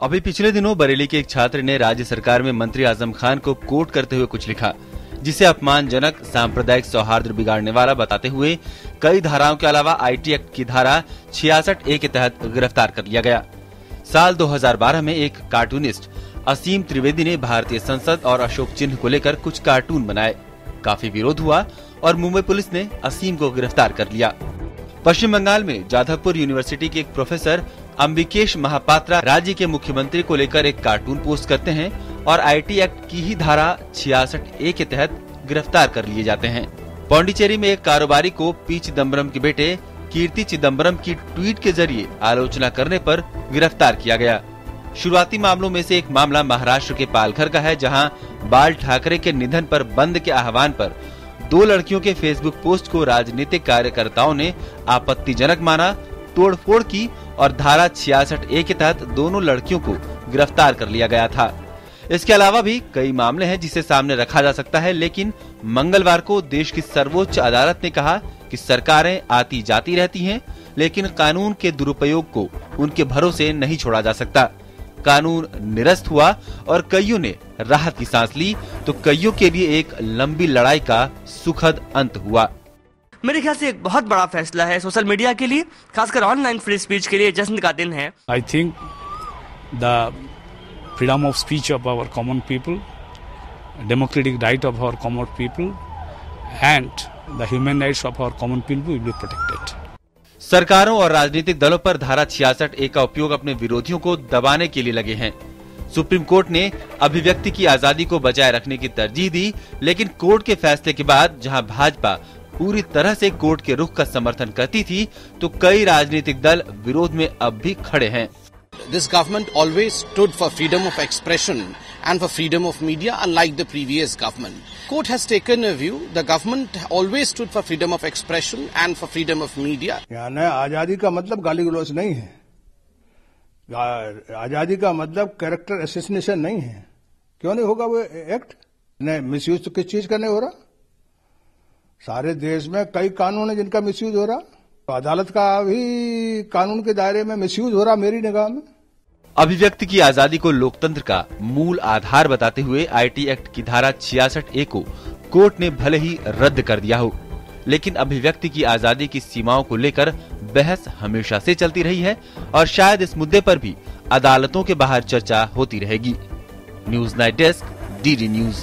अभी पिछले दिनों बरेली के एक छात्र ने राज्य सरकार में मंत्री आजम खान को कोट करते हुए कुछ लिखा, जिसे अपमानजनक, सांप्रदायिक सौहार्द बिगाड़ने वाला बताते हुए कई धाराओं के अलावा IT एक्ट की धारा 66A के तहत गिरफ्तार कर लिया गया। साल 2012 में एक कार्टूनिस्ट असीम त्रिवेदी ने भारतीय संसद और अशोक चिन्ह को लेकर कुछ कार्टून बनाए। काफी विरोध हुआ और मुंबई पुलिस ने असीम को गिरफ्तार कर लिया। पश्चिम बंगाल में जाधवपुर यूनिवर्सिटी के एक प्रोफेसर अंबिकेश महापात्रा राज्य के मुख्यमंत्री को लेकर एक कार्टून पोस्ट करते हैं और IT एक्ट की ही धारा 66A के तहत गिरफ्तार कर लिए जाते हैं। पौंडीचेरी में एक कारोबारी को पी चिदम्बरम के बेटे कीर्ति चिदम्बरम की ट्वीट के जरिए आलोचना करने पर गिरफ्तार किया गया। शुरुआती मामलों में से एक मामला महाराष्ट्र के पालघर का है, जहां बाल ठाकरे के निधन पर बंद के आह्वान पर 2 लड़कियों के फेसबुक पोस्ट को राजनीतिक कार्यकर्ताओं ने आपत्तिजनक माना, तोड़फोड़ की और धारा 66A के तहत दोनों लड़कियों को गिरफ्तार कर लिया गया था। इसके अलावा भी कई मामले हैं जिसे सामने रखा जा सकता है, लेकिन मंगलवार को देश की सर्वोच्च अदालत ने कहा कि सरकारें आती जाती रहती हैं, लेकिन कानून के दुरुपयोग को उनके भरोसे नहीं छोड़ा जा सकता। कानून निरस्त हुआ और कईयों ने राहत की सांस ली, तो कईयों के लिए एक लंबी लड़ाई का सुखद अंत हुआ। मेरे ख्याल से एक बहुत बड़ा फैसला है सोशल मीडिया के लिए, खासकर ऑनलाइन फ्री स्पीच के लिए जश्न का दिन है। I think the freedom of speech of our common people, democratic right of our common people and the human rights of our common people will be protected. सरकारों और राजनीतिक दलों पर धारा 66A का उपयोग अपने विरोधियों को दबाने के लिए लगे हैं। सुप्रीम कोर्ट ने अभिव्यक्ति की आजादी को बचाए रखने की तरजीह दी, लेकिन कोर्ट के फैसले के बाद जहां भाजपा पूरी तरह से कोर्ट के रुख का समर्थन करती थी, तो कई राजनीतिक दल विरोध में अब भी खड़े हैं। This government always stood for freedom of expression and for freedom of media, unlike the previous government. Court has taken a view. The government always stood for freedom of expression and for freedom of media. यानी आजादी का मतलब गाली गलौज नहीं है, आजादी का मतलब कैरेक्टर असैसिनेशन नहीं है। क्यों नहीं होगा वो एक्ट? नहीं, मिसयूज तो किस चीज का नहीं हो रहा? सारे देश में कई कानून है जिनका मिसयूज हो रहा, तो अदालत का भी कानून के दायरे में मिसयूज हो रहा मेरी निगाह में। अभिव्यक्ति की आजादी को लोकतंत्र का मूल आधार बताते हुए IT एक्ट की धारा 66A को कोर्ट ने भले ही रद्द कर दिया हो, लेकिन अभिव्यक्ति की आजादी की सीमाओं को लेकर बहस हमेशा से चलती रही है और शायद इस मुद्दे पर भी अदालतों के बाहर चर्चा होती रहेगी। News night desk, DD news.